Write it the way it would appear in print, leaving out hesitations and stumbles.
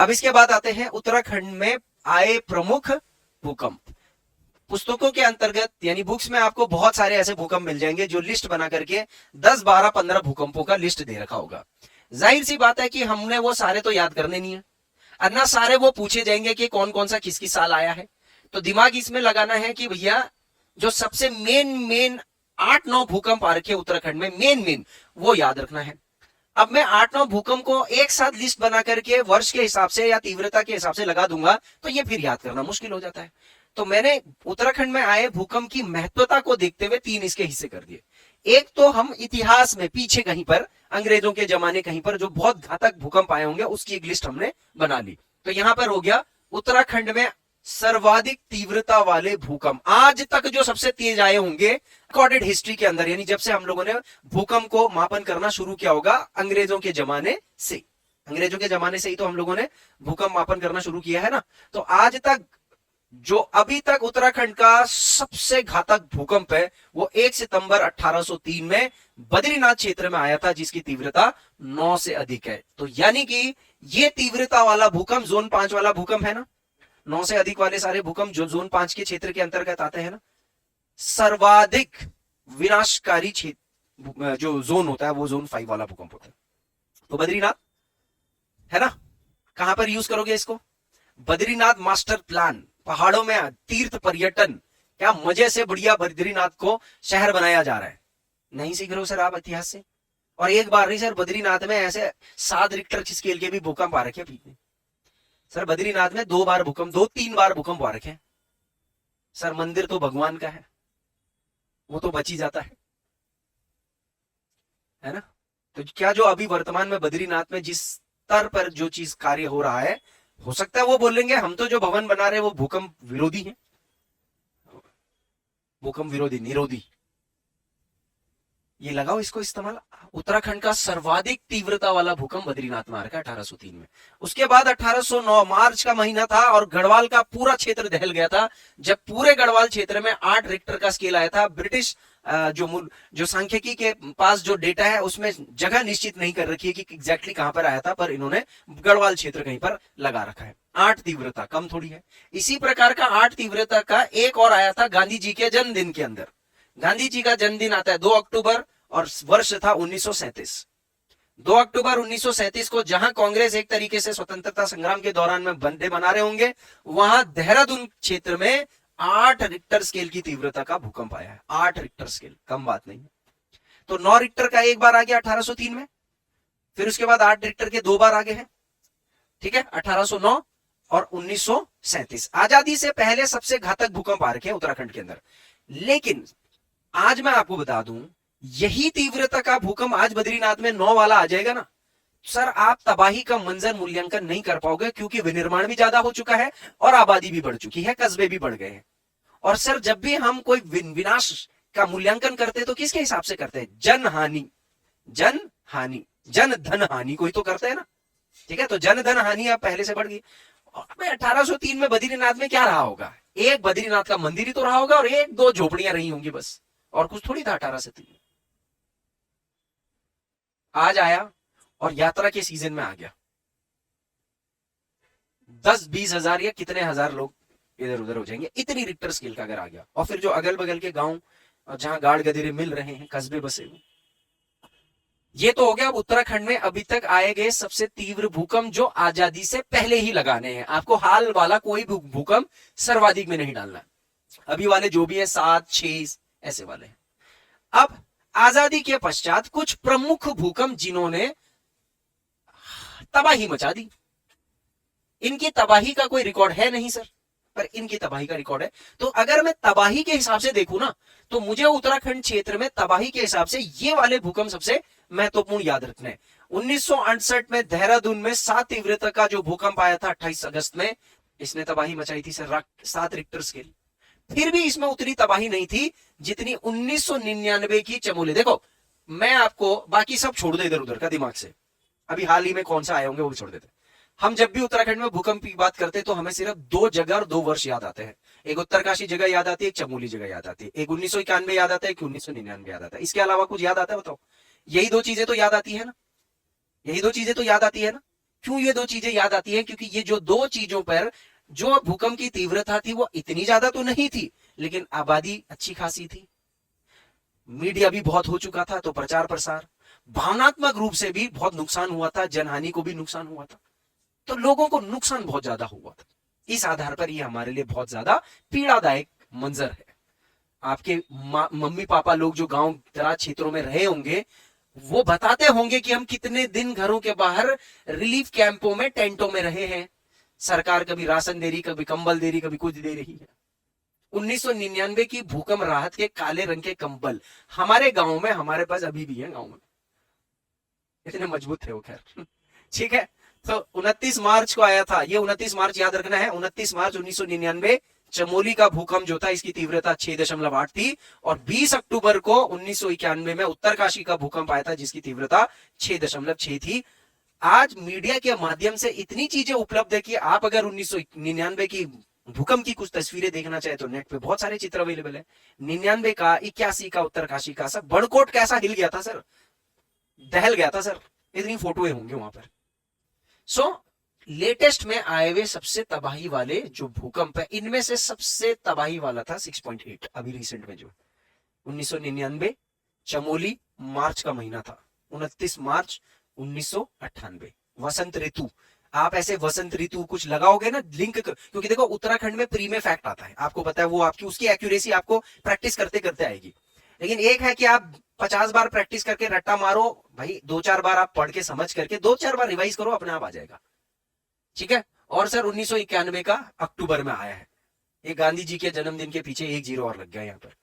अब इसके बाद आते हैं उत्तराखंड में आए प्रमुख भूकंप। पुस्तकों के अंतर्गत यानी बुक्स में आपको बहुत सारे ऐसे भूकंप मिल जाएंगे जो लिस्ट बना करके 10, 12, 15 भूकंपों का लिस्ट दे रखा होगा। जाहिर सी बात है कि हमने वो सारे तो याद करने नहीं है, अन्ना सारे वो पूछे जाएंगे कि कौन कौन सा किस किस साल आया है। तो दिमाग इसमें लगाना है कि भैया जो सबसे मेन मेन 8-9 भूकंप आ रखे उत्तराखंड में, मेन मेन वो याद रखना है। अब मैं 8-9 भूकंप को एक साथ लिस्ट बना करके वर्ष के हिसाब से या तीव्रता के हिसाब से लगा दूंगा तो ये फिर याद करना मुश्किल हो जाता है। तो मैंने उत्तराखंड में आए भूकंप की महत्वता को देखते हुए 3 इसके हिस्से कर दिए। एक तो हम इतिहास में पीछे कहीं पर अंग्रेजों के जमाने कहीं पर जो बहुत घातक भूकंप आए होंगे उसकी एक लिस्ट हमने बना ली। तो यहां पर हो गया उत्तराखंड में सर्वाधिक तीव्रता वाले भूकंप आज तक जो सबसे तेज आए होंगे रिकॉर्डेड हिस्ट्री के अंदर, यानी जब से हम लोगों ने भूकंप को मापन करना शुरू किया होगा अंग्रेजों के जमाने से। अंग्रेजों के जमाने से ही तो हम लोगों ने भूकंप मापन करना शुरू किया है ना। तो आज तक जो अभी तक उत्तराखंड का सबसे घातक भूकंप है वो 1 सितंबर 1803 में बद्रीनाथ क्षेत्र में आया था, जिसकी तीव्रता 9 से अधिक है। तो यानी कि ये तीव्रता वाला भूकंप जोन 5 वाला भूकंप है ना, 9 से अधिक वाले सारे भूकंप जो जोन 5 के क्षेत्र के अंतर्गत आते हैं ना, सर्वाधिक विनाशकारी क्षेत्र जो जोन होता है वो जोन 5 वाला भूकंप होता है। तो बद्रीनाथ है ना, कहां पर यूज करोगे इसको? बद्रीनाथ मास्टर प्लान, पहाड़ों में तीर्थ पर्यटन, क्या मजे से बढ़िया बद्रीनाथ को शहर बनाया जा रहा है। नहीं सीख रहे हो सर आप इतिहास से? और एक बार नहीं सर, बद्रीनाथ में ऐसे 7 रिक्टर स्केल के भी भूकंप आ रखे हैं सर। बद्रीनाथ में 2 बार भूकंप, 2-3 बार भूकंप आ रखे हैं सर। मंदिर तो भगवान का है, वो तो बच ही जाता है ना। तो क्या जो अभी वर्तमान में बद्रीनाथ में जिस स्तर पर जो चीज कार्य हो रहा है, हो सकता है वो बोलेंगे हम तो जो भवन बना रहे हैं वो भूकंप विरोधी है, भूकंप विरोधी निरोधी। ये लगाओ इसको इस्तेमाल। उत्तराखंड का सर्वाधिक तीव्रता वाला भूकंप बद्रीनाथ में आ रखा 1803 में। उसके बाद 1809 मार्च का महीना था और गढ़वाल का पूरा क्षेत्र दहल गया था, जब पूरे गढ़वाल क्षेत्र में 8 रिक्टर का स्केल आया था। ब्रिटिश जो सांख्यिकी के पास जो डेटा है उसमें जगह निश्चित नहीं कर रखी है कि एग्जैक्टली कहां पर आया था, पर इन्होंने गढ़वाल क्षेत्र कहीं पर लगा रखा है। 8 तीव्रता कम थोड़ी है। इसी प्रकार का 8 तीव्रता का एक और आया था गांधी जी के जन्मदिन के अंदर। गांधी जी का जन्मदिन आता है 2 अक्टूबर और वर्ष था 1937। 2 अक्टूबर 1937 को जहां कांग्रेस एक तरीके से स्वतंत्रता संग्राम के दौरान में बंदे बना रहे होंगे, वहां देहरादून क्षेत्र में 8 रिक्टर स्केल की तीव्रता का भूकंप आया है। 8 रिक्टर स्केल कम बात नहीं है। तो 9 रिक्टर का एक बार आ गया 1803 में, फिर उसके बाद 8 रिक्टर के 2 बार आगे हैं, ठीक है, 1809 और 1937। आजादी से पहले सबसे घातक भूकंप आ रखे हैं उत्तराखंड के अंदर। लेकिन आज मैं आपको बता दूं, यही तीव्रता का भूकंप आज बद्रीनाथ में 9 वाला आ जाएगा ना सर, आप तबाही का मंजर मूल्यांकन नहीं कर पाओगे, क्योंकि विनिर्माण भी ज्यादा हो चुका है और आबादी भी बढ़ चुकी है, कस्बे भी बढ़ गए हैं। और सर जब भी हम कोई विनाश का मूल्यांकन करते हैं तो किसके हिसाब से करते हैं? जन हानि, जन हानि, जन धन हानि कोई तो करते हैं ना, ठीक है। तो जन धन हानि अब पहले से बढ़ गई। 1803 में बद्रीनाथ में क्या रहा होगा? एक बद्रीनाथ का मंदिर ही तो रहा होगा और 1-2 झोपड़ियां रही होंगी बस, और कुछ थोड़ी था 1803 में। आज आया और यात्रा के सीजन में आ गया, 10-20 हजार या कितने हजार लोग इधर उधर हो जाएंगे, इतनी रिक्टर स्केल का अगर आ गया। और फिर जो अगल बगल के गांव जहां गाड़ गदेरे मिल रहे हैं, कस्बे बसे हुए, ये तो हो गया। उत्तराखंड में अभी तक आए गए सबसे तीव्र भूकंप जो आजादी से पहले ही लगाने हैं। आपको हाल वाला कोई भूकंप सर्वाधिक में नहीं डालना, अभी वाले जो भी है 7-6 ऐसे वाले हैं। अब आजादी के पश्चात कुछ प्रमुख भूकंप जिन्होंने तबाही मचा दी, इनकी तबाही का कोई रिकॉर्ड है नहीं सर, पर इनकी तबाही का रिकॉर्ड है। तो अगर मैं तबाही के हिसाब से देखूं ना, तो मुझे उत्तराखंड क्षेत्र में तबाही के हिसाब से ये वाले भूकंप सबसे महत्वपूर्ण याद रखने हैं। 1968 में देहरादून में 7 तीव्रता का जो भूकंप आया था 28 अगस्त में, इसने तबाही मचाई थी सर, 7 रिक्टर स्केल। फिर भी इसमें उतनी तबाही नहीं थी जितनी 1999 की चमोली। देखो मैं आपको बाकी सब छोड़ दे इधर उधर का दिमाग से, अभी हाल ही में कौन सा आए होंगे वो भी छोड़ देते। हम जब भी उत्तराखंड में भूकंप की बात करते हैं तो हमें सिर्फ 2 जगह और 2 वर्ष याद आते हैं। एक उत्तरकाशी जगह याद आती है, एक चमोली जगह याद आती है। एक 1991 याद आता है, एक 1999 याद आता है। इसके अलावा कुछ याद आता है बताओ? यही 2 चीजें तो याद आती है ना, यही 2 चीजें तो याद आती है ना। क्यों ये दो चीजें याद आती हैं? क्योंकि ये जो दो चीजों पर जो भूकंप की तीव्रता थी वो इतनी ज्यादा तो नहीं थी, लेकिन आबादी अच्छी खासी थी, मीडिया भी बहुत हो चुका था, तो प्रचार प्रसार, भावनात्मक रूप से भी बहुत नुकसान हुआ था, जनहानि को भी नुकसान हुआ था, तो लोगों को नुकसान बहुत ज्यादा हुआ था। इस आधार पर ये हमारे लिए बहुत ज्यादा पीड़ादायक मंजर है। आपके मम्मी पापा लोग जो गांव दराज क्षेत्रों में रहे होंगे, वो बताते होंगे कि हम कितने दिन घरों के बाहर रिलीफ कैंपों में, टेंटों में रहे हैं। सरकार कभी राशन दे रही, कभी कंबल दे रही, कभी कुछ दे रही है। 1999 की भूकंप राहत के काले रंग के कंबल हमारे गांव में, हमारे पास अभी भी है गांव में, इतने मजबूत थे वो, खैर ठीक है। तो 29 मार्च को आया था, ये 29 मार्च याद रखना है, 29 मार्च 1999 चमोली का भूकंप जो था, इसकी तीव्रता 6.8 थी। और 20 अक्टूबर को 1991 में उत्तरकाशी का भूकंप आया था, जिसकी तीव्रता 6.6 थी। आज मीडिया के माध्यम से इतनी चीजें उपलब्ध है कि आप अगर 1999 की भूकंप की कुछ तस्वीरें देखना चाहे तो नेट पे बहुत सारे चित्र अवेलेबल है। 99 का, 81 का, उत्तरकाशी का, सर बड़कोट कैसा हिल गया था सर, दहल गया था सर, इतनी फोटोएं होंगी वहां पर। सो लेटेस्ट में आए हुए सबसे तबाही वाले जो भूकंप है, इनमें से सबसे तबाही वाला था 6.8, अभी रिसेंट में जो 1999 चमोली, मार्च का महीना था, 29 मार्च 1998, वसंत ऋतु। आप ऐसे वसंत ऋतु कुछ लगाओगे ना लिंक क्योंकि देखो उत्तराखंड में प्री में फैक्ट आता है, आपको पता है, वो आपकी उसकी एक्यूरेसी आपको प्रैक्टिस करते करते आएगी। लेकिन एक है कि आप 50 बार प्रैक्टिस करके रट्टा मारो भाई, 2-4 बार आप पढ़ के समझ करके 2-4 बार रिवाइज करो, अपने आप आ जाएगा, ठीक है। और सर 1991 का अक्टूबर में आया है, ये गांधी जी के जन्मदिन के पीछे 1 जीरो और लग गया यहाँ पर।